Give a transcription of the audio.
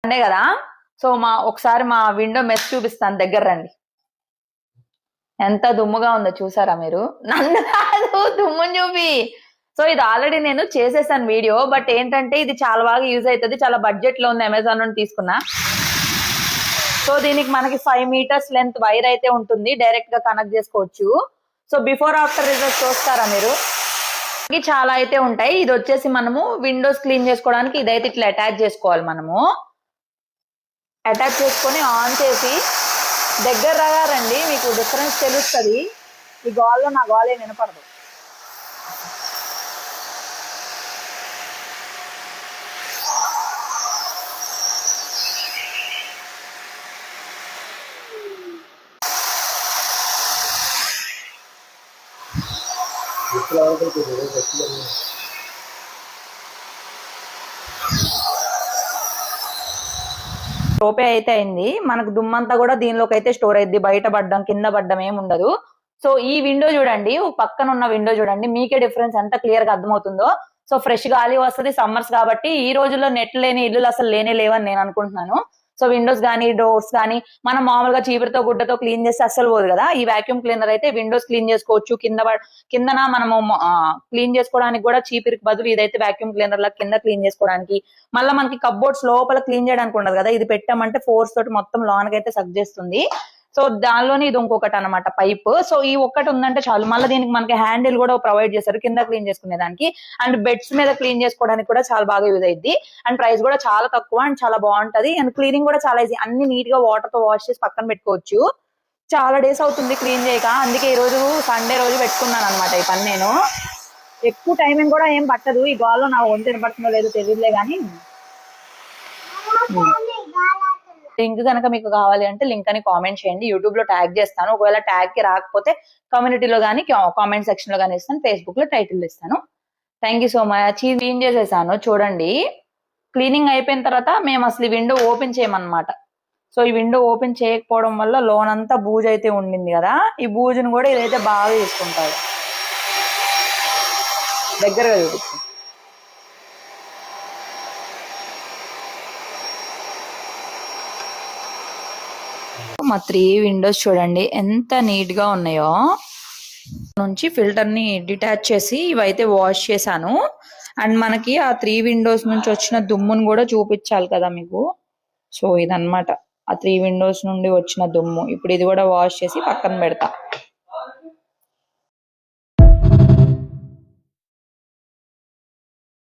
Sunday కదా, so ఒకసారి మా విండో మెస్ చూపిస్తాను, దగ్గర రండి. ఎంత దుమ్ముగా ఉందో చూసారా మీరు? నన్ను కాదు, దుమ్ముని చూపి. సో ఇది ఆల్రెడీ నేను చేసేసాను వీడియో, బట్ ఏంటంటే ఇది చాలా బాగా యూజ్ అవుతుంది, చాలా బడ్జెట్ లో ఉంది, అమెజాన్ నుండి తీసుకున్నా. సో దీనికి మనకి 5 మీటర్స్ లెంత్ వైర్ అయితే ఉంటుంది, డైరెక్ట్ గా కనెక్ట్ చేసుకోవచ్చు. సో బిఫోర్ ఆఫ్టర్ రిజల్ట్ చూస్తారా మీరు? చాలా అయితే ఉంటాయి. ఇది వచ్చేసి మనము విండోస్ క్లీన్ చేసుకోవడానికి ఇదైతే ఇట్లా అటాచ్ చేసుకోవాలి. మనము అటాచ్ చేసుకొని ఆన్ చేసి దగ్గర రండి, మీకు డిఫరెన్స్ తెలుస్తుంది. ఈ గోల్లో నా గోల్ ఏం వినపడదు. టోపే అయితే అయింది. మనకు దుమ్మంతా కూడా దీనిలోకి అయితే స్టోర్ అయింది, బయట పడ్డం కింద పడ్డం ఏమి ఉండదు. సో ఈ విండో చూడండి, పక్కన ఉన్న విండో చూడండి, మీకే డిఫరెన్స్ ఎంత క్లియర్ గా అర్థమవుతుందో. సో ఫ్రెష్ గాలి వస్తుంది, సమ్మర్స్ కాబట్టి. ఈ రోజుల్లో నెట్ లేని ఇల్లులు అసలు లేనే లేవని నేను అనుకుంటున్నాను. సో విండోస్ కానీ డోర్స్ కానీ మనం మామూలుగా చీపురుతో గుడ్డతో క్లీన్ చేస్తే అస్సలు పోదు కదా. ఈ వాక్యూమ్ క్లీనర్ అయితే విండోస్ క్లీన్ చేసుకోవచ్చు, కిందన మనము క్లీన్ చేసుకోవడానికి కూడా చీపురికి బదులు ఇదైతే వాక్యూమ్ క్లీనర్ లా కింద క్లీన్ చేసుకోవడానికి. మళ్ళీ మనకి కప్బోర్డ్స్ లోపల క్లీన్ చేయడానికి ఉండదు కదా, ఇది పెట్టామంటే ఫోర్స్ తోటి మొత్తం లోనకైతే సక్ చేస్తుంది. సో దానిలోనే ఇది ఇంకొకటి అనమాట, పైప్. సో ఈ ఒక్కటి ఉందంటే చాలు. మళ్ళీ దీనికి మనకి హ్యాండిల్ కూడా ప్రొవైడ్ చేశారు కింద క్లీన్ చేసుకునే దానికి, అండ్ బెడ్స్ మీద క్లీన్ చేసుకోవడానికి కూడా చాలా బాగా యూజ్ అయింది. అండ్ ప్రైస్ కూడా చాలా తక్కువ అండ్ చాలా బాగుంటది. అండ్ క్లీనింగ్ కూడా చాలా ఈజీ, అన్ని నీట్ గా వాటర్ తో వాష్ చేసి పక్కన పెట్టుకోవచ్చు. చాలా డేస్ అవుతుంది క్లీన్ చేయక, అందుకే ఈ రోజు సండే రోజు పెట్టుకున్నాను అనమాట ఈ పని. నేను ఎక్కువ టైమింగ్ కూడా ఏం పట్టదు. ఈ గాల్లో నా వంతు వినపడుతుందో లేదో తెలియదులే కానీ. లింక్ కనుక మీకు కావాలి అంటే లింక్ అని కామెంట్ చేయండి, యూట్యూబ్ లో ట్యాగ్ చేస్తాను. ఒకవేళ ట్యాగ్ కి రాకపోతే కమ్యూనిటీలో కానీ కామెంట్ సెక్షన్ లో కానీ ఇస్తాను, ఫేస్బుక్ లో టైటిల్ ఇస్తాను. Thank you so much. Clean చేసేసాను చూడండి. క్లీనింగ్ అయిపోయిన తర్వాత మేము అసలు ఈ విండో ఓపెన్ చేయమన్నమాట. సో ఈ విండో ఓపెన్ చేయకపోవడం వల్ల లోనంతా బూజు అయితే ఉండింది కదా, ఈ బూజును కూడా ఇదైతే బాగా తీసుకుంటారు. దగ్గరగా చూపిస్తుంది. మా 3 విండోస్ చూడండి ఎంత నీట్ గా ఉన్నాయో. నుంచి ఫిల్టర్ ని డిటాచ్ చేసి ఇవైతే వాష్ చేశాను. అండ్ మనకి ఆ 3 విండోస్ నుంచి వచ్చిన దుమ్మును కూడా చూపించాలి కదా మీకు. సో ఇదన్నమాట ఆ 3 విండోస్ నుండి వచ్చిన దుమ్ము. ఇప్పుడు ఇది కూడా వాష్ చేసి పక్కన పెడతా.